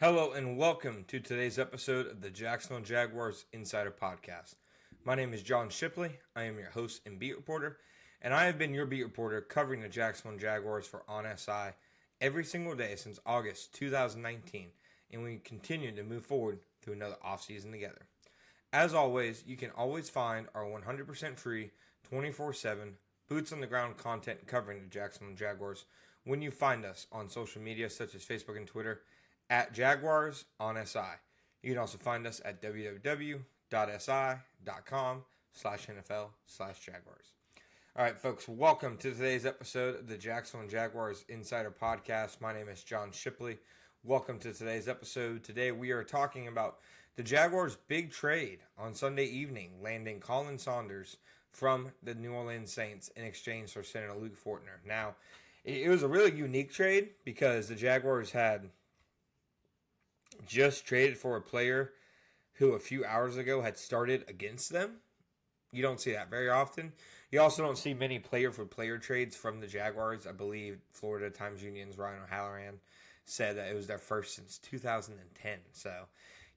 Hello and welcome to today's episode of the Jacksonville Jaguars Insider Podcast. My name is John Shipley. I am your host and beat reporter, and I have been your beat reporter covering the Jacksonville Jaguars for On SI every single day since August 2019, and we continue to move forward through another offseason together. As always, you can always find our 100% free, 24/7, boots on the ground content covering the Jacksonville Jaguars when you find us on social media such as Facebook and Twitter at Jaguars on SI. You can also find us at www.si.com/NFL/Jaguars. All right, folks, welcome to today's episode of the Jacksonville Jaguars Insider Podcast. My name is John Shipley. Welcome to today's episode. Today we are talking about the Jaguars' big trade on Sunday evening, landing Khalen Saunders from the New Orleans Saints in exchange for Senator Luke Fortner. Now, it was a really unique trade because the Jaguars had just traded for a player who a few hours ago had started against them. You don't see that very often. You also don't see many player-for-player trades from the Jaguars. I believe Florida Times Union's Ryan O'Halloran said that it was their first since 2010. So,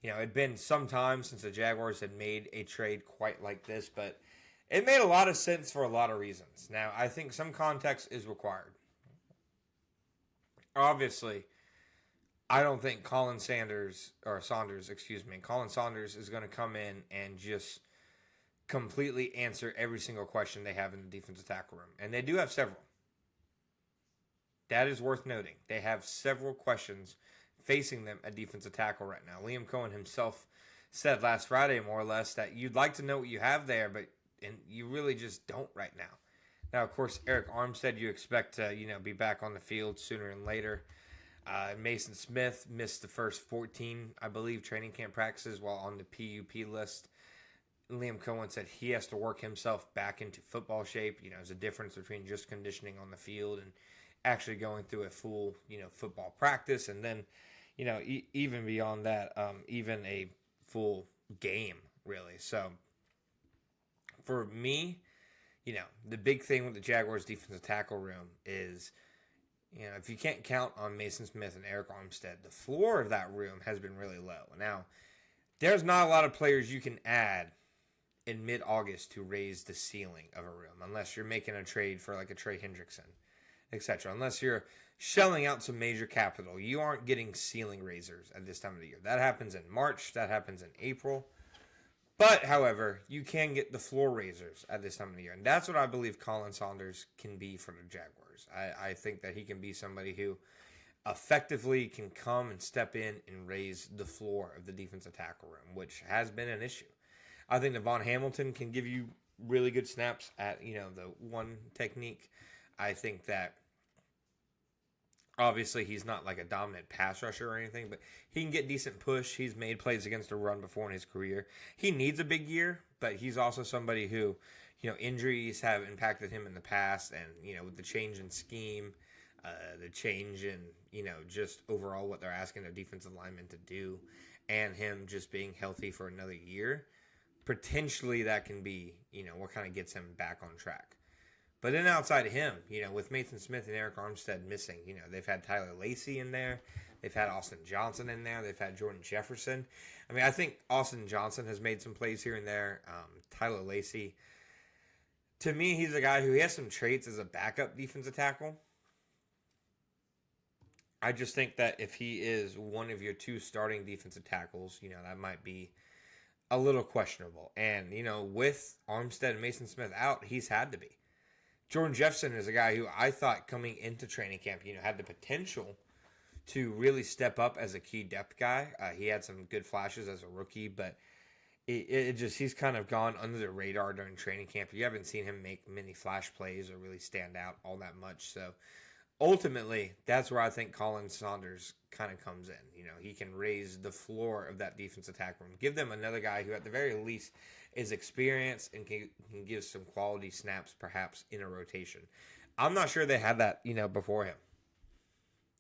it'd been some time since the Jaguars had made a trade quite like this, but it made a lot of sense for a lot of reasons. Now, I think some context is required. Obviously, I don't think Khalen Saunders is going to come in and just completely answer every single question they have in the defensive tackle room. And they do have several. That is worth noting. They have several questions facing them at defensive tackle right now. Liam Cohen himself said last Friday, more or less, that you'd like to know what you have there, but you really just don't right now. Now, of course, Eric Armstead, you expect to be back on the field sooner than later. Mason Smith missed the first 14, I believe, training camp practices while on the PUP list. Liam Cohen said he has to work himself back into football shape. There's a difference between just conditioning on the field and actually going through a full, football practice. And then, even beyond that, even a full game, really. So, for me, the big thing with the Jaguars defensive tackle room is, if you can't count on Mason Smith and Eric Armstead, the floor of that room has been really low. Now, there's not a lot of players you can add in mid-August to raise the ceiling of a room, unless you're making a trade for like a Trey Hendrickson, etc. Unless you're shelling out some major capital, you aren't getting ceiling raisers at this time of the year. That happens in March. That happens in April. But, however, you can get the floor raisers at this time of the year. And that's what I believe Khalen Saunders can be for the Jaguars. I think that he can be somebody who effectively can come and step in and raise the floor of the defensive tackle room, which has been an issue. I think Devon Hamilton can give you really good snaps at, the one technique. I think that obviously he's not like a dominant pass rusher or anything, but he can get decent push. He's made plays against the run before in his career. He needs a big year, but he's also somebody who, injuries have impacted him in the past, and, with the change in scheme, the change in, just overall what they're asking their defensive linemen to do, and him just being healthy for another year, potentially that can be, what kind of gets him back on track. But then outside of him, with Mason Smith and Eric Armstead missing, they've had Tyler Lacey in there. They've had Austin Johnson in there. They've had Jordan Jefferson. I think Austin Johnson has made some plays here and there. Tyler Lacey, to me, he's a guy who he has some traits as a backup defensive tackle. I just think that if he is one of your two starting defensive tackles, that might be a little questionable. And, with Armstead and Mason Smith out, he's had to be. Jordan Jefferson is a guy who I thought coming into training camp, had the potential to really step up as a key depth guy. He had some good flashes as a rookie, but he's kind of gone under the radar during training camp. You haven't seen him make many flash plays or really stand out all that much. So ultimately, that's where I think Khalen Saunders kind of comes in. He can raise the floor of that defensive tackle room. Give them another guy who at the very least is experienced and can give some quality snaps perhaps in a rotation. I'm not sure they had that, before him.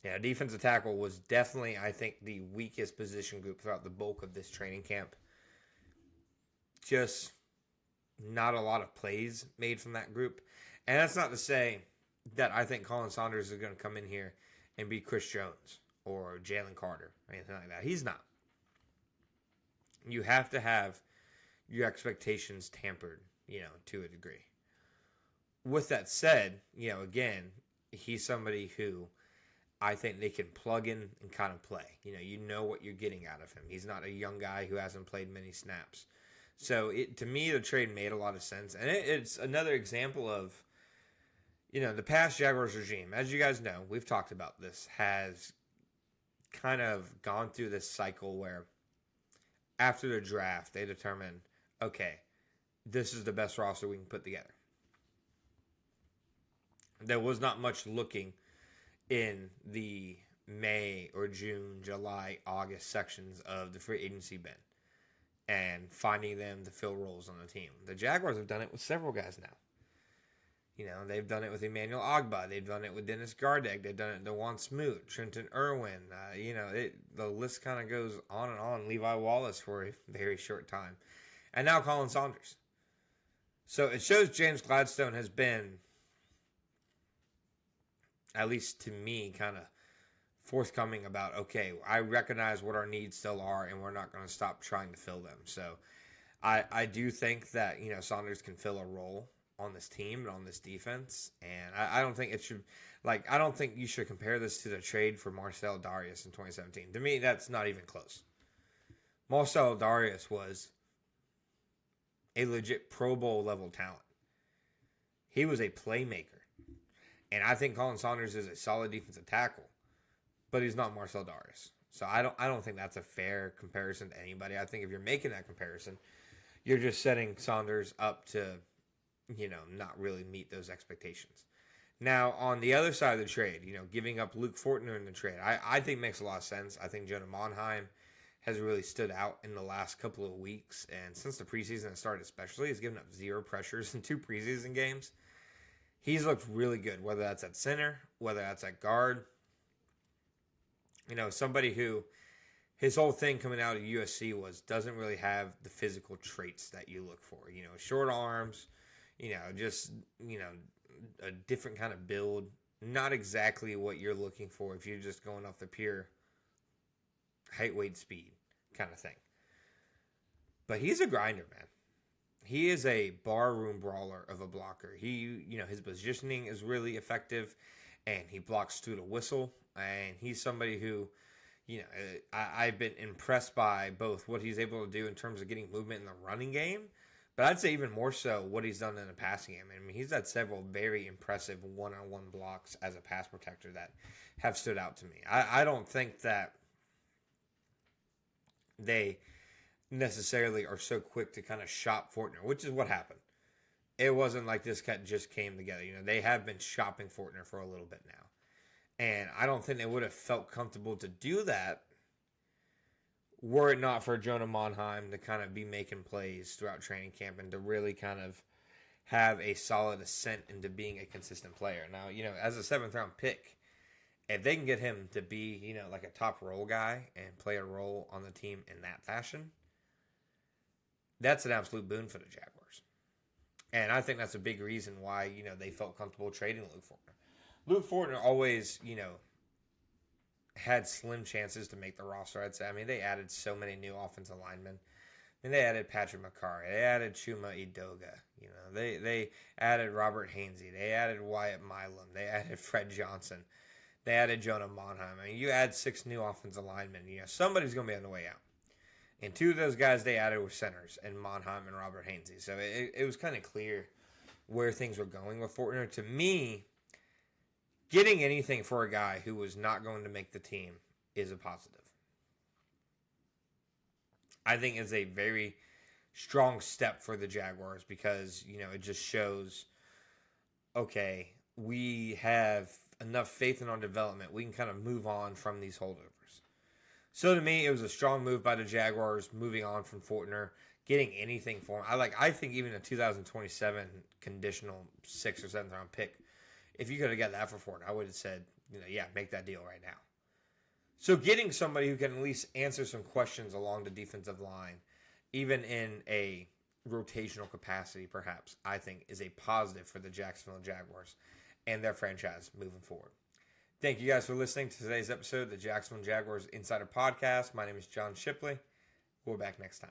Yeah, defensive tackle was definitely, I think, the weakest position group throughout the bulk of this training camp. Just not a lot of plays made from that group. And that's not to say that I think Khalen Saunders is going to come in here and be Chris Jones or Jalen Carter or anything like that. He's not. You have to have your expectations tempered, to a degree. With that said, again, he's somebody who I think they can plug in and kind of play. You know what you're getting out of him. He's not a young guy who hasn't played many snaps. So, to me, the trade made a lot of sense. And it's another example of, the past Jaguars regime, as you guys know, we've talked about this, has kind of gone through this cycle where after the draft, they determine, okay, this is the best roster we can put together. There was not much looking in the May or June, July, August sections of the free agency bin and finding them to fill roles on the team. The Jaguars have done it with several guys now. They've done it with Emmanuel Ogbah. They've done it with Dennis Gardeck. They've done it with Dewan Smoot, Trenton Irwin. The list kind of goes on and on. Levi Wallace for a very short time. And now Khalen Saunders. So it shows James Gladstone has been, at least to me, kind of forthcoming about, okay, I recognize what our needs still are, and we're not going to stop trying to fill them. So I do think that, Saunders can fill a role on this team and on this defense. And I don't think it should, I don't think you should compare this to the trade for Marcel Darius in 2017. To me, that's not even close. Marcel Darius was a legit Pro Bowl level talent. He was a playmaker. And I think Khalen Saunders is a solid defensive tackle, but he's not Marcel Darius. So I don't think that's a fair comparison to anybody. I think if you're making that comparison, you're just setting Saunders up to, not really meet those expectations. Now, on the other side of the trade, giving up Luke Fortner in the trade, I think makes a lot of sense. I think Jonah Monheim has really stood out in the last couple of weeks. And since the preseason has started especially, he's given up 0 pressures in 2 preseason games. He's looked really good, whether that's at center, whether that's at guard. Somebody who his whole thing coming out of USC doesn't really have the physical traits that you look for. Short arms, a different kind of build. Not exactly what you're looking for if you're just going off the pure height, weight, speed kind of thing. But he's a grinder, man. He is a barroom brawler of a blocker. His positioning is really effective, and he blocks through the whistle. And he's somebody who, I've been impressed by both what he's able to do in terms of getting movement in the running game, but I'd say even more so what he's done in the passing game. I mean, he's had several very impressive one-on-one blocks as a pass protector that have stood out to me. I don't think that they necessarily are so quick to kind of shop Fortner, which is what happened. It wasn't like this cut just came together. They have been shopping Fortner for a little bit now. And I don't think they would have felt comfortable to do that were it not for Jonah Monheim to kind of be making plays throughout training camp and to really kind of have a solid ascent into being a consistent player. Now, as a 7th round pick, if they can get him to be, like a top role guy and play a role on the team in that fashion, that's an absolute boon for the Jaguars. And I think that's a big reason why, they felt comfortable trading Luke Fortner. Luke Fortner always, had slim chances to make the roster, I'd say. I mean, they added so many new offensive linemen. And they added Patrick McCarry. They added Chuma Edoga. They added Robert Hainsey. They added Wyatt Milam. They added Fred Johnson. They added Jonah Monheim. I mean, you add 6 new offensive linemen. Somebody's going to be on the way out. And 2 of those guys they added were centers, and Monheim and Robert Hainsey. So it was kind of clear where things were going with Fortner. To me, getting anything for a guy who was not going to make the team is a positive. I think it's a very strong step for the Jaguars because, it just shows, okay, we have enough faith in our development. We can kind of move on from these holdovers. So to me, it was a strong move by the Jaguars, moving on from Fortner, getting anything for him. I think even a 2027 conditional 6th or 7th round pick, if you could have got that for Fortner, I would have said, yeah, make that deal right now. So getting somebody who can at least answer some questions along the defensive line, even in a rotational capacity perhaps, I think is a positive for the Jacksonville Jaguars and their franchise moving forward. Thank you guys for listening to today's episode of the Jacksonville Jaguars Insider Podcast. My name is John Shipley. We'll be back next time.